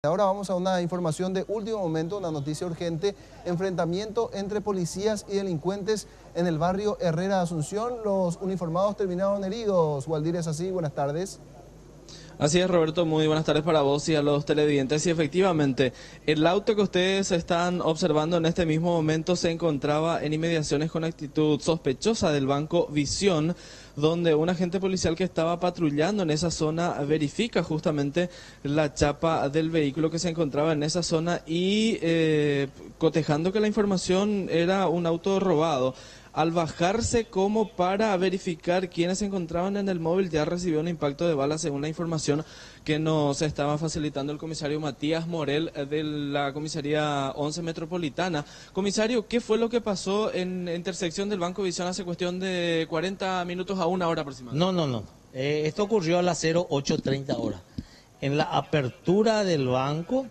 Ahora vamos a una información de último momento, una noticia urgente. Enfrentamiento entre policías y delincuentes en el barrio Herrera Asunción. Los uniformados terminaron heridos. Waldir, ¿es así? Buenas tardes. Así es, Roberto, muy buenas tardes para vos y a los televidentes. Y efectivamente, el auto que ustedes están observando en este mismo momento se encontraba en inmediaciones con actitud sospechosa del Banco Visión, donde un agente policial que estaba patrullando en esa zona verifica justamente la chapa del vehículo que se encontraba en esa zona y cotejando que la información era un auto robado. Al bajarse como para verificar quiénes se encontraban en el móvil, ya recibió un impacto de bala según la información que nos estaba facilitando el comisario Matías Morel de la comisaría 11 Metropolitana. Comisario, ¿qué fue lo que pasó en la intersección del Banco Visión hace cuestión de 40 minutos a una hora aproximadamente? No. Esto ocurrió a las 08:30 horas. En la apertura del banco,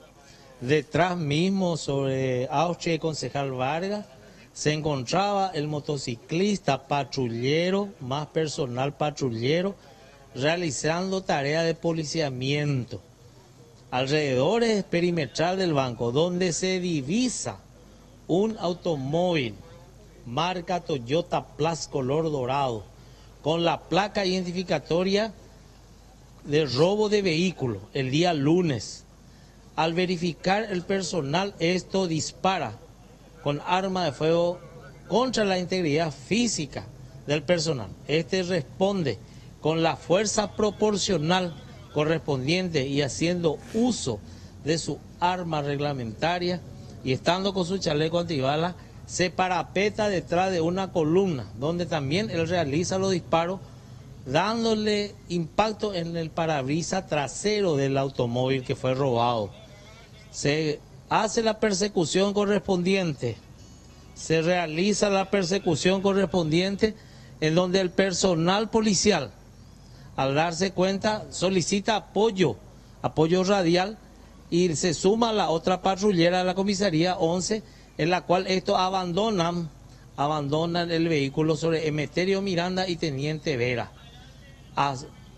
detrás mismo sobre Auche y Concejal Vargas, se encontraba el motociclista patrullero, más personal patrullero, realizando tarea de policiamiento. Alrededor es perimetral del banco, donde se divisa un automóvil marca Toyota Plus color dorado, con la placa identificatoria de robo de vehículo el día lunes. Al verificar el personal, esto dispara con arma de fuego contra la integridad física del personal. Este responde con la fuerza proporcional correspondiente y haciendo uso de su arma reglamentaria y estando con su chaleco antibala, se parapeta detrás de una columna donde también él realiza los disparos, dándole impacto en el parabrisas trasero del automóvil que fue robado. Se hace la persecución correspondiente, se realiza la persecución correspondiente en donde el personal policial, al darse cuenta, solicita apoyo radial y se suma a la otra patrullera de la comisaría 11, en la cual estos abandonan el vehículo sobre Emeterio Miranda y Teniente Vera.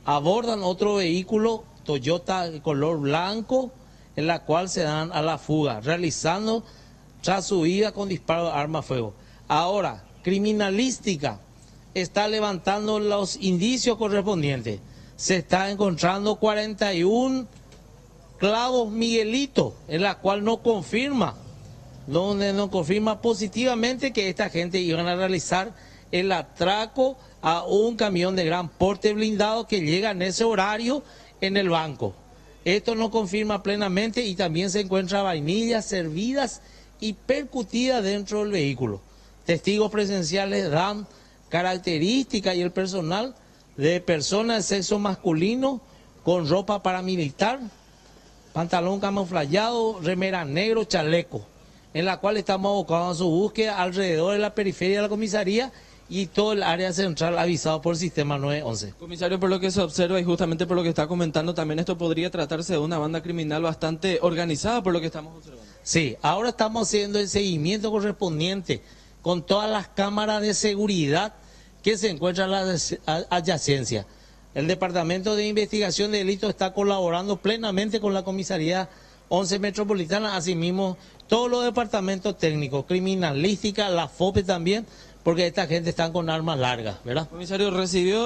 Abordan otro vehículo Toyota color blanco, en la cual se dan a la fuga, realizando tras su huida con disparo de arma de fuego. Ahora, criminalística está levantando los indicios correspondientes. Se está encontrando 41 clavos Miguelito, en la cual no confirma positivamente que esta gente iban a realizar el atraco a un camión de gran porte blindado que llega en ese horario en el banco. Esto no confirma plenamente y también se encuentra vainillas servidas y percutidas dentro del vehículo. Testigos presenciales dan características y el personal de personas de sexo masculino con ropa paramilitar, pantalón camuflado, remera negro, chaleco, en la cual estamos abocados a su búsqueda alrededor de la periferia de la comisaría y todo el área central avisado por el sistema 911. Comisario, por lo que se observa y justamente por lo que está comentando, también esto podría tratarse de una banda criminal bastante organizada por lo que estamos observando. Sí, ahora estamos haciendo el seguimiento correspondiente con todas las cámaras de seguridad que se encuentran en la adyacencia. El Departamento de Investigación de Delitos está colaborando plenamente con la Comisaría 11 Metropolitana, asimismo todos los departamentos técnicos, criminalística, la FOPE también, porque esta gente está con armas largas, ¿verdad? Comisario,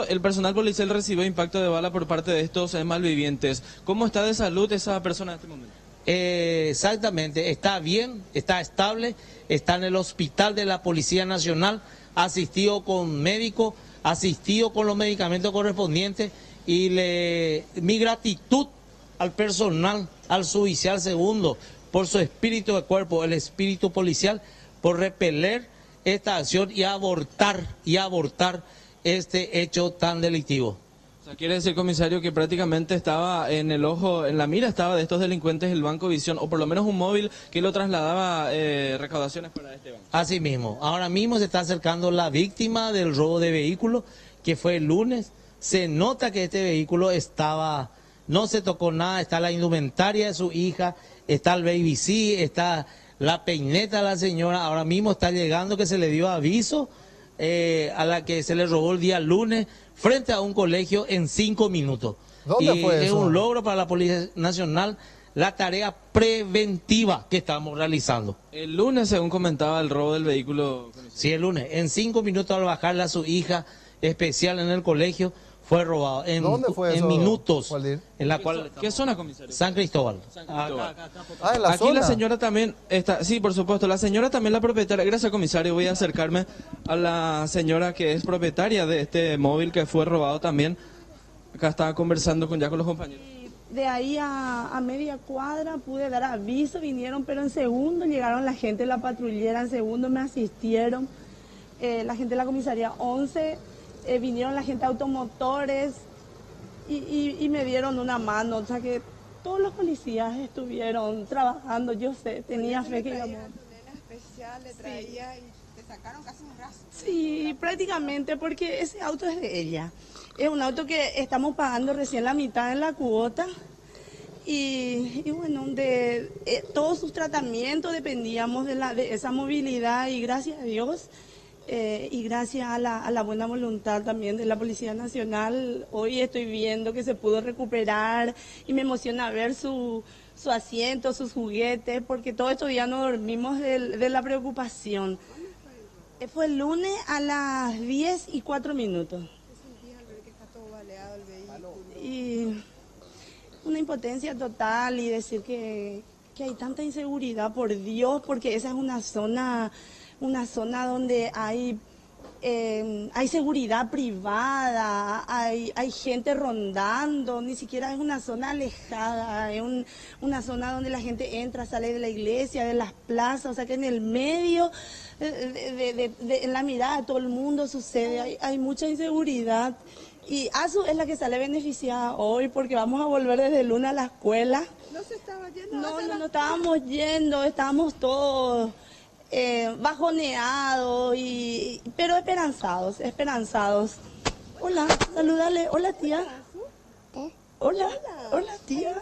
el personal policial recibió impacto de bala por parte de estos malvivientes. ¿Cómo está de salud esa persona en este momento? Exactamente, está bien, está estable, está en el hospital de la Policía Nacional, asistido con médicos, asistido con los medicamentos correspondientes y mi gratitud al personal, al suboficial segundo, por su espíritu de cuerpo, el espíritu policial, por repeler esta acción y abortar este hecho tan delictivo. O sea, quiere decir, comisario, que prácticamente estaba en el ojo, en la mira estaba de estos delincuentes el Banco Visión, o por lo menos un móvil que lo trasladaba recaudaciones para este banco. Así mismo, ahora mismo se está acercando la víctima del robo de vehículo, que fue el lunes. Se nota que este vehículo no se tocó nada, está la indumentaria de su hija, está el baby C, está la peineta de la señora. Ahora mismo está llegando que se le dio aviso a la que se le robó el día lunes frente a un colegio en 5 minutos. ¿Dónde fue eso? Es un logro para la Policía Nacional la tarea preventiva que estamos realizando. El lunes, según comentaba, el robo del vehículo. Sí, el lunes, en 5 minutos al bajarle a su hija especial en el colegio, fue robado. ¿Dónde fue eso, minutos. Waldir? En la cual, ¿Qué zona, comisario? San Cristóbal. Ah, en la Aquí zona. la señora también está, sí, por supuesto, la señora también la propietaria. Gracias, comisario. Voy a acercarme a la señora que es propietaria de este móvil que fue robado también. Acá estaba conversando ya con los compañeros. De ahí a media cuadra pude dar aviso, vinieron, pero en segundo llegaron la gente de la patrullera, en segundo me asistieron, la gente de la comisaría 11, vinieron la gente de automotores y me dieron una mano, o sea que todos los policías estuvieron trabajando, yo sé, tenía fe que íbamos. Especial le traía y te sacaron casi un brazo. Sí, prácticamente, porque ese auto es de ella. Es un auto que estamos pagando recién la mitad en la cuota y bueno, de todos sus tratamientos dependíamos de esa movilidad y gracias a Dios y gracias a la buena voluntad también de la Policía Nacional, hoy estoy viendo que se pudo recuperar y me emociona ver su asiento, sus juguetes, porque todos estos días no dormimos de la preocupación. Fue el lunes a las 10:04. Y una impotencia total y decir que hay tanta inseguridad, por Dios, porque esa es una zona donde hay seguridad privada, hay gente rondando, ni siquiera es una zona alejada, es una zona donde la gente entra, sale de la iglesia, de las plazas, o sea que en el medio, en la mirada de todo el mundo sucede, hay mucha inseguridad. Y ASU es la que sale beneficiada hoy porque vamos a volver desde el lunes a la escuela. ¿No se estaba yendo? No estábamos yendo, estábamos todos bajoneados, pero esperanzados. Hola, salúdale, hola tía. Hola tía.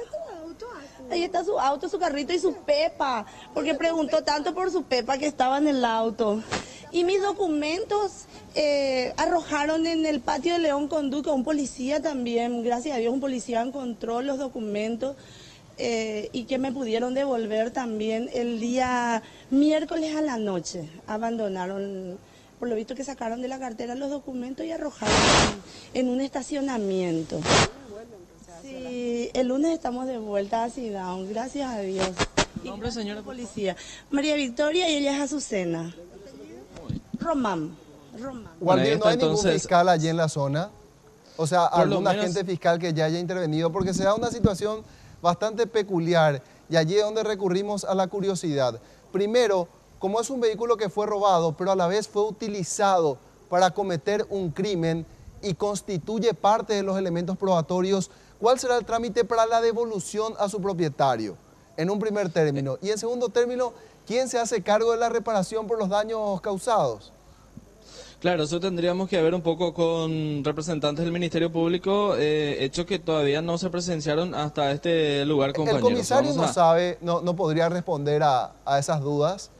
Ahí está su auto, su carrito y su Pepa, porque preguntó tanto por su Pepa que estaba en el auto. Y mis documentos arrojaron en el patio de León Conduca, un policía también, gracias a Dios un policía encontró los documentos y que me pudieron devolver también el día miércoles a la noche. Abandonaron, por lo visto que sacaron de la cartera los documentos y arrojaron en un estacionamiento. Sí, el lunes estamos de vuelta a Ciudad, gracias a Dios. ¿Nombre, señora? Policía. María Victoria y ella es Azucena. Román. Waldir, ¿no hay ningún entonces fiscal allí en la zona? O sea, Por lo algún menos- agente fiscal que ya haya intervenido, porque se da una situación bastante peculiar y allí es donde recurrimos a la curiosidad. Primero, como es un vehículo que fue robado, pero a la vez fue utilizado para cometer un crimen y constituye parte de los elementos probatorios, ¿cuál será el trámite para la devolución a su propietario? En un primer término. Y en segundo término, ¿quién se hace cargo de la reparación por los daños causados? Claro, eso tendríamos que ver un poco con representantes del Ministerio Público, hechos que todavía no se presenciaron hasta este lugar, compañeros. El comisario no sabe, no podría responder a esas dudas.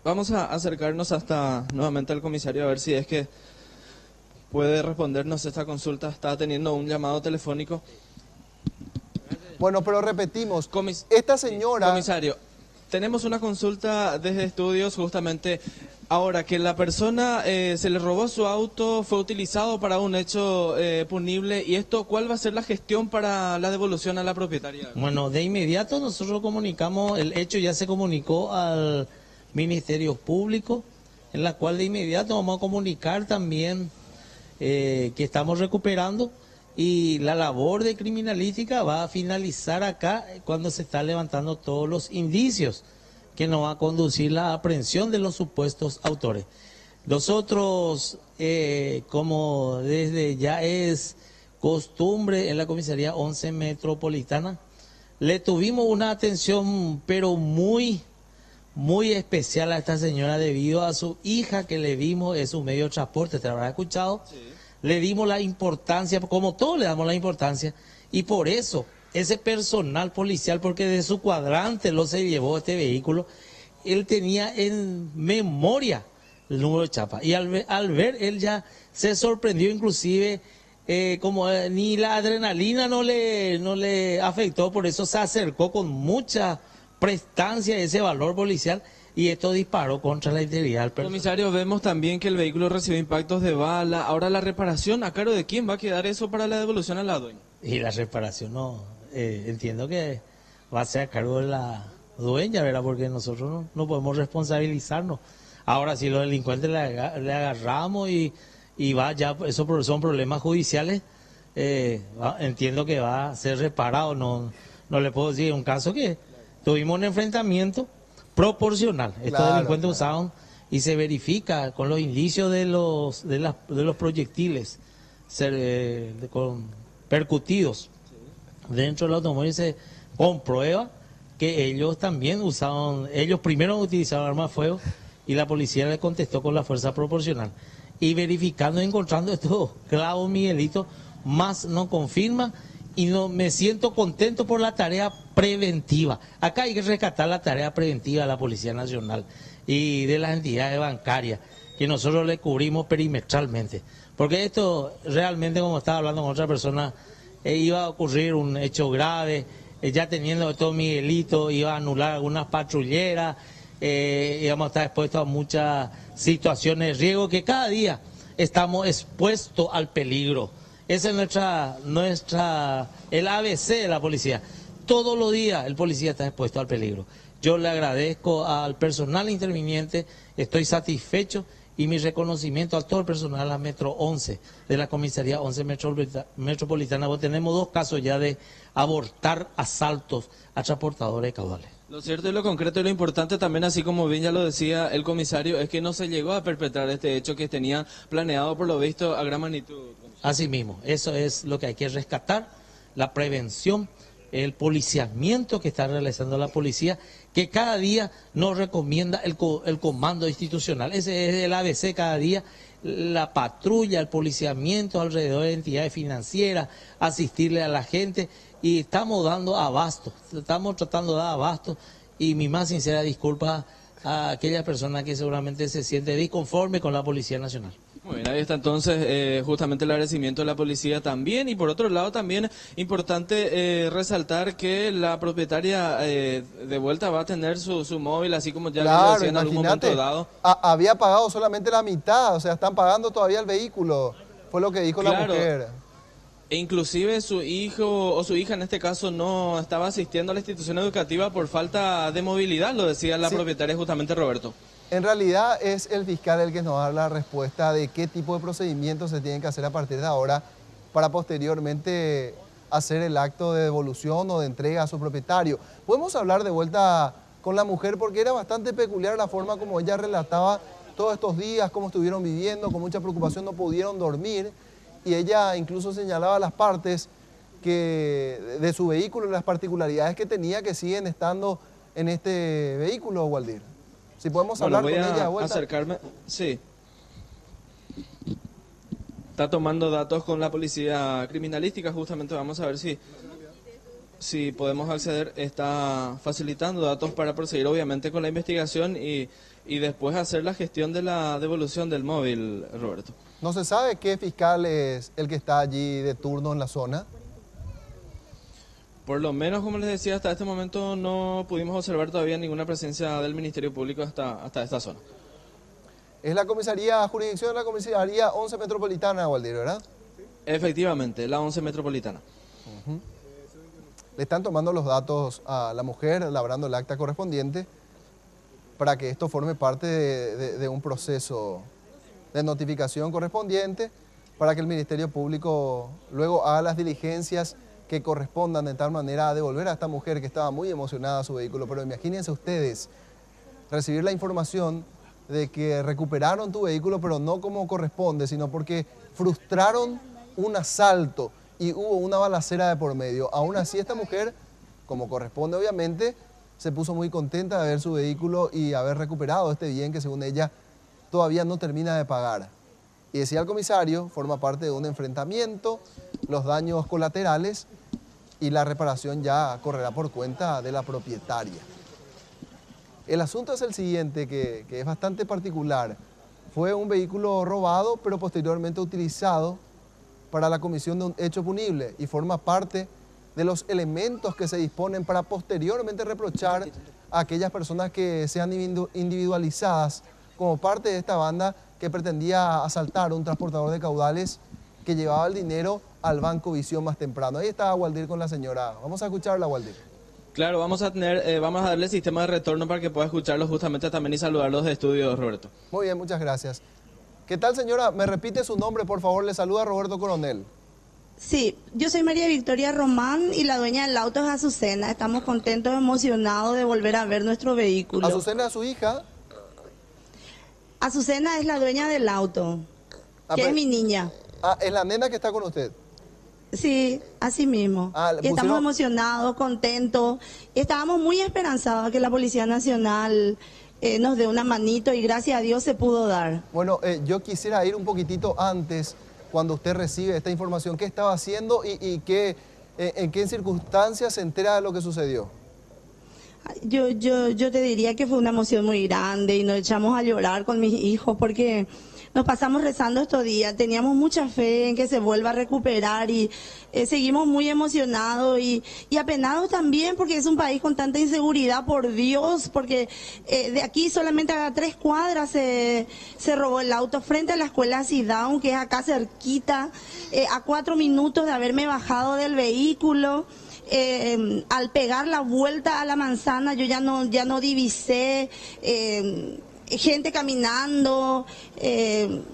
Vamos a acercarnos hasta nuevamente al comisario a ver si es que puede respondernos esta consulta. Está teniendo un llamado telefónico. Bueno, pero repetimos, Comis- esta señora... Comisario, tenemos una consulta desde estudios justamente ahora que la persona se le robó su auto, fue utilizado para un hecho punible y esto, ¿cuál va a ser la gestión para la devolución a la propietaria? Bueno, de inmediato nosotros comunicamos, el hecho ya se comunicó al Ministerio Público, en la cual de inmediato vamos a comunicar también que estamos recuperando y la labor de criminalística va a finalizar acá cuando se están levantando todos los indicios que nos va a conducir la aprehensión de los supuestos autores. Nosotros, como desde ya es costumbre en la comisaría 11 metropolitana, le tuvimos una atención pero muy especial a esta señora debido a su hija que le vimos, es un medio de transporte, te habrás escuchado. Sí. Le dimos la importancia, como todos le damos la importancia, y por eso ese personal policial, porque de su cuadrante lo se llevó este vehículo, él tenía en memoria el número de chapa. Y al ver, él ya se sorprendió, inclusive ni la adrenalina no le afectó, por eso se acercó con mucha prestancia ese valor policial y esto disparó contra la integridad del personal. Comisario, vemos también que el vehículo recibió impactos de bala. Ahora la reparación, ¿a cargo de quién va a quedar eso para la devolución a la dueña? Y la reparación no, entiendo que va a ser a cargo de la dueña, ¿verdad? Porque nosotros no podemos responsabilizarnos. Ahora si los delincuentes le agarramos y va ya, esos son problemas judiciales, entiendo que va a ser reparado. No le puedo decir, un caso que tuvimos un enfrentamiento proporcional. Estos delincuentes usaron y se verifica con los indicios de los proyectiles percutidos dentro del automóvil. Se comprueba que ellos también ellos primero utilizaron armas de fuego y la policía le contestó con la fuerza proporcional. Y verificando y encontrando estos clavos, Miguelito, más no confirma. Y me siento contento por la tarea preventiva. Acá hay que rescatar la tarea preventiva de la Policía Nacional y de las entidades bancarias, que nosotros le cubrimos perimetralmente. Porque esto realmente, como estaba hablando con otra persona, iba a ocurrir un hecho grave, ya teniendo esto Miguelito, iba a anular algunas patrulleras, íbamos a estar expuestos a muchas situaciones de riesgo que cada día estamos expuestos al peligro. Ese es el ABC de la policía. Todos los días el policía está expuesto al peligro. Yo le agradezco al personal interviniente, estoy satisfecho, y mi reconocimiento a todo el personal de la Metro 11, de la Comisaría 11 Metropolitana. Pues tenemos 2 casos ya de abortar asaltos a transportadores de caudales. Lo cierto y lo concreto y lo importante también, así como bien ya lo decía el comisario, es que no se llegó a perpetrar este hecho que tenía planeado por lo visto a gran magnitud. Así mismo, eso es lo que hay que rescatar, la prevención, el policiamiento que está realizando la policía, que cada día nos recomienda el comando institucional. Ese es el ABC cada día, la patrulla, el policiamiento alrededor de entidades financieras, asistirle a la gente, y estamos dando abasto, estamos tratando de dar abasto, y mi más sincera disculpa a aquella persona que seguramente se siente disconforme con la Policía Nacional. Muy bien, ahí está entonces justamente el agradecimiento de la policía también, y por otro lado también importante resaltar que la propietaria de vuelta va a tener su móvil, así como ya lo decía en algún momento dado. Había pagado solamente la mitad, o sea, están pagando todavía el vehículo, fue lo que dijo la mujer. E inclusive su hijo o su hija en este caso no estaba asistiendo a la institución educativa por falta de movilidad, lo decía la propietaria justamente Roberto. En realidad es el fiscal el que nos da la respuesta de qué tipo de procedimientos se tienen que hacer a partir de ahora para posteriormente hacer el acto de devolución o de entrega a su propietario. Podemos hablar de vuelta con la mujer porque era bastante peculiar la forma como ella relataba todos estos días, cómo estuvieron viviendo, con mucha preocupación no pudieron dormir, y ella incluso señalaba las partes de su vehículo y las particularidades que tenía que siguen estando en este vehículo, Waldir. Si podemos hablar con ella de vuelta. Acercarme, sí. Está tomando datos con la policía criminalística, justamente vamos a ver si podemos acceder. Está facilitando datos para proseguir obviamente con la investigación y después hacer la gestión de la devolución del móvil, Roberto. ¿No se sabe qué fiscal es el que está allí de turno en la zona? Por lo menos, como les decía, hasta este momento no pudimos observar todavía ninguna presencia del Ministerio Público hasta esta zona. Es la comisaría, jurisdicción de la comisaría 11 Metropolitana, Waldir, ¿verdad? Efectivamente, la 11 Metropolitana. Le están tomando los datos a la mujer, labrando el acta correspondiente, para que esto forme parte de un proceso de notificación correspondiente, para que el Ministerio Público luego haga las diligencias que correspondan de tal manera a devolver a esta mujer que estaba muy emocionada a su vehículo. Pero imagínense ustedes, recibir la información de que recuperaron tu vehículo, pero no como corresponde, sino porque frustraron un asalto y hubo una balacera de por medio. Aún así esta mujer, como corresponde obviamente, se puso muy contenta de ver su vehículo y haber recuperado este bien que según ella todavía no termina de pagar. Y decía el comisario, forma parte de un enfrentamiento, los daños colaterales y la reparación ya correrá por cuenta de la propietaria. El asunto es el siguiente, que es bastante particular. Fue un vehículo robado, pero posteriormente utilizado para la comisión de un hecho punible y forma parte de los elementos que se disponen para posteriormente reprochar a aquellas personas que sean individualizadas como parte de esta banda que pretendía asaltar un transportador de caudales que llevaba el dinero al Banco Visión más temprano. Ahí está Waldir con la señora. Vamos a escucharla, Waldir. Claro, vamos a darle sistema de retorno para que pueda escucharlo justamente también y saludarlos de estudio, Roberto. Muy bien, muchas gracias. ¿Qué tal, señora? ¿Me repite su nombre, por favor? Le saluda Roberto Coronel. Sí, yo soy María Victoria Román y la dueña del auto es Azucena. Estamos contentos, emocionados de volver a ver nuestro vehículo. ¿Azucena es su hija? Azucena es la dueña del auto, que es mi niña. Ah, es la nena que está con usted. Sí, así mismo. Y estamos emocionados, contentos. Estábamos muy esperanzados que la Policía Nacional nos dé una manito y gracias a Dios se pudo dar. Bueno, yo quisiera ir un poquitito antes, cuando usted recibe esta información. ¿Qué estaba haciendo y en qué circunstancias se entera de lo que sucedió? Yo te diría que fue una emoción muy grande y nos echamos a llorar con mis hijos porque nos pasamos rezando estos días. Teníamos mucha fe en que se vuelva a recuperar y seguimos muy emocionados y apenados también porque es un país con tanta inseguridad, por Dios, porque de aquí solamente a 3 cuadras se robó el auto frente a la escuela Sidown, que es acá cerquita, a 4 minutos de haberme bajado del vehículo. Al pegar la vuelta a la manzana yo ya no divisé gente caminando,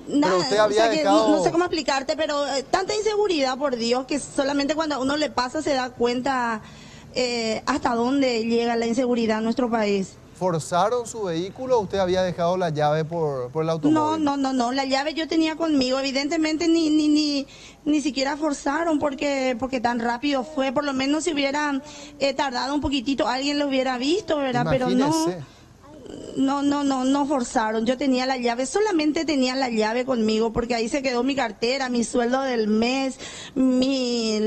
nada, usted había o sea, dejado... no sé cómo explicarte, pero tanta inseguridad, por Dios, que solamente cuando a uno le pasa se da cuenta hasta dónde llega la inseguridad en nuestro país. ¿Forzaron su vehículo o usted había dejado la llave por el automóvil? No, la llave yo tenía conmigo, evidentemente ni siquiera forzaron porque tan rápido fue, por lo menos si hubieran tardado un poquitito alguien lo hubiera visto, ¿verdad? Imagínese. Pero no forzaron, yo tenía la llave, solamente tenía la llave conmigo porque ahí se quedó mi cartera, mi sueldo del mes, mi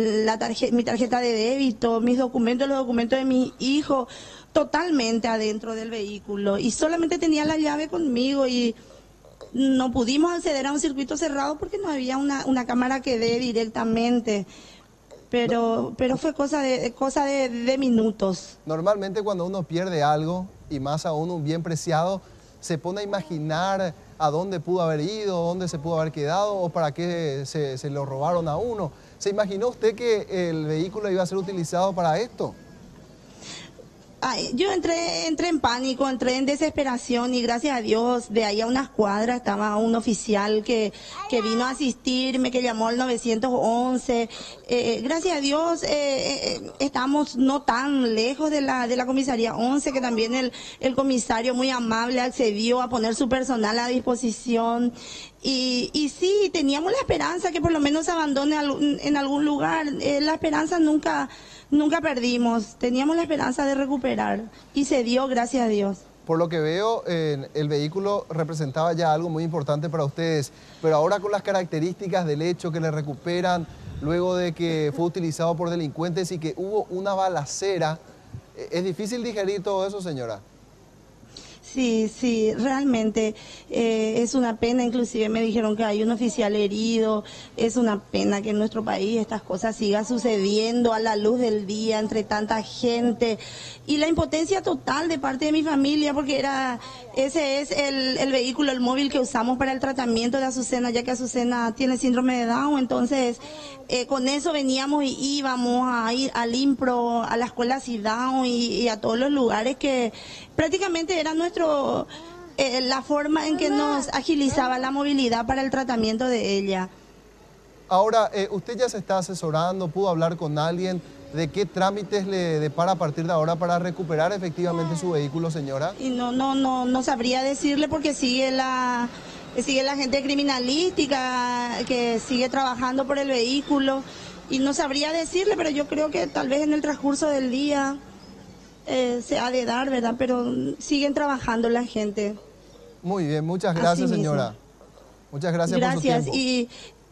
tarjeta de débito, mis documentos, los documentos de mis hijos, totalmente adentro del vehículo y solamente tenía la llave conmigo y no pudimos acceder a un circuito cerrado porque no había una cámara que dé directamente, pero fue cosa de minutos. Normalmente cuando uno pierde algo, y más aún un bien preciado, se pone a imaginar a dónde pudo haber ido, dónde se pudo haber quedado o para qué se lo robaron a uno. ¿Se imaginó usted que el vehículo iba a ser utilizado para esto? Ay, yo entré en pánico, entré en desesperación y gracias a Dios de ahí a unas cuadras estaba un oficial que vino a asistirme, que llamó al 911. Gracias a Dios estamos no tan lejos de la comisaría 11, que también el comisario muy amable accedió a poner su personal a disposición. Y sí, teníamos la esperanza que por lo menos se abandone en algún lugar. La esperanza nunca perdimos, teníamos la esperanza de recuperar y se dio, gracias a Dios. Por lo que veo, el vehículo representaba ya algo muy importante para ustedes, pero ahora con las características del hecho que le recuperan luego de que fue utilizado por delincuentes y que hubo una balacera, ¿es difícil digerir todo eso, señora? Sí, realmente es una pena, inclusive me dijeron que hay un oficial herido, es una pena que en nuestro país estas cosas sigan sucediendo a la luz del día entre tanta gente y la impotencia total de parte de mi familia porque ese es el vehículo, el móvil que usamos para el tratamiento de Azucena, ya que Azucena tiene síndrome de Down, entonces con eso veníamos y íbamos a ir al IMPRO, a la escuela Sidown y a todos los lugares que prácticamente era la forma en que nos agilizaba la movilidad para el tratamiento de ella. Ahora, usted ya se está asesorando, pudo hablar con alguien, ¿de qué trámites le depara a partir de ahora para recuperar efectivamente su vehículo, señora? Y no sabría decirle porque sigue la gente criminalística que sigue trabajando por el vehículo y no sabría decirle, pero yo creo que tal vez en el transcurso del día se ha de dar, ¿verdad? Pero siguen trabajando la gente. Muy bien, muchas gracias, señora. Muchas gracias por su tiempo.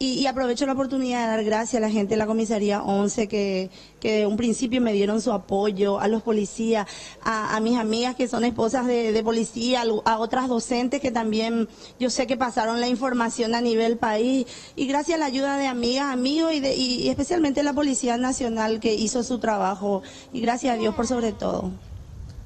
Y aprovecho la oportunidad de dar gracias a la gente de la comisaría 11 que de un principio me dieron su apoyo, a los policías, a mis amigas que son esposas de policía, a otras docentes que también yo sé que pasaron la información a nivel país, y gracias a la ayuda de amigas, amigos y especialmente la Policía Nacional que hizo su trabajo, y gracias a Dios por sobre todo.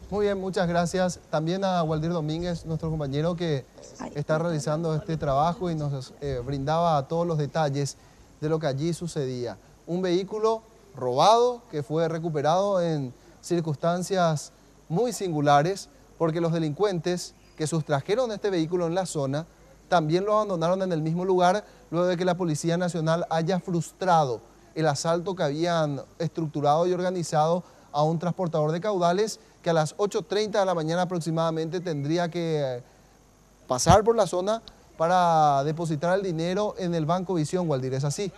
Muy bien, muchas gracias. También a Waldir Domínguez, nuestro compañero que está realizando este trabajo y nos brindaba todos los detalles de lo que allí sucedía. Un vehículo robado que fue recuperado en circunstancias muy singulares porque los delincuentes que sustrajeron este vehículo en la zona también lo abandonaron en el mismo lugar luego de que la Policía Nacional haya frustrado el asalto que habían estructurado y organizado a un transportador de caudales que a las 8:30 de la mañana aproximadamente tendría que pasar por la zona para depositar el dinero en el Banco Visión, Waldir, ¿es así?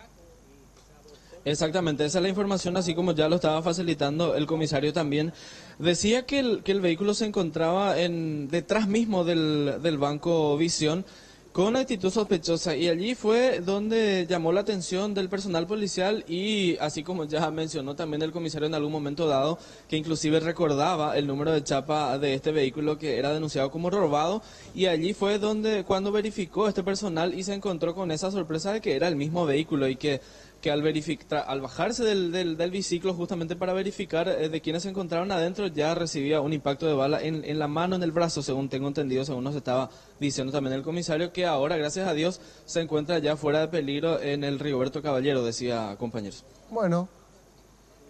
Exactamente, esa es la información, así como ya lo estaba facilitando el comisario también. Decía que el vehículo se encontraba detrás mismo del Banco Visión, con actitud sospechosa, y allí fue donde llamó la atención del personal policial y así como ya mencionó también el comisario en algún momento dado, que inclusive recordaba el número de chapa de este vehículo que era denunciado como robado, y allí fue cuando verificó este personal y se encontró con esa sorpresa de que era el mismo vehículo y que al bajarse del biciclo justamente para verificar de quienes se encontraron adentro, ya recibía un impacto de bala en la mano, en el brazo, según tengo entendido, según nos estaba diciendo también el comisario, que ahora, gracias a Dios, se encuentra ya fuera de peligro en el Rigoberto Caballero, decía, compañeros. Bueno,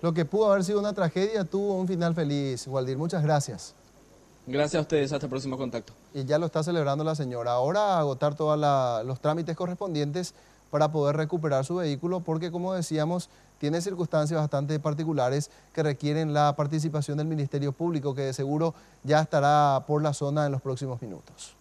lo que pudo haber sido una tragedia tuvo un final feliz, Waldir. Muchas gracias. Gracias a ustedes, hasta el próximo contacto. Y ya lo está celebrando la señora. Ahora agotar todos los trámites correspondientes para poder recuperar su vehículo, porque como decíamos, tiene circunstancias bastante particulares que requieren la participación del Ministerio Público, que de seguro ya estará por la zona en los próximos minutos.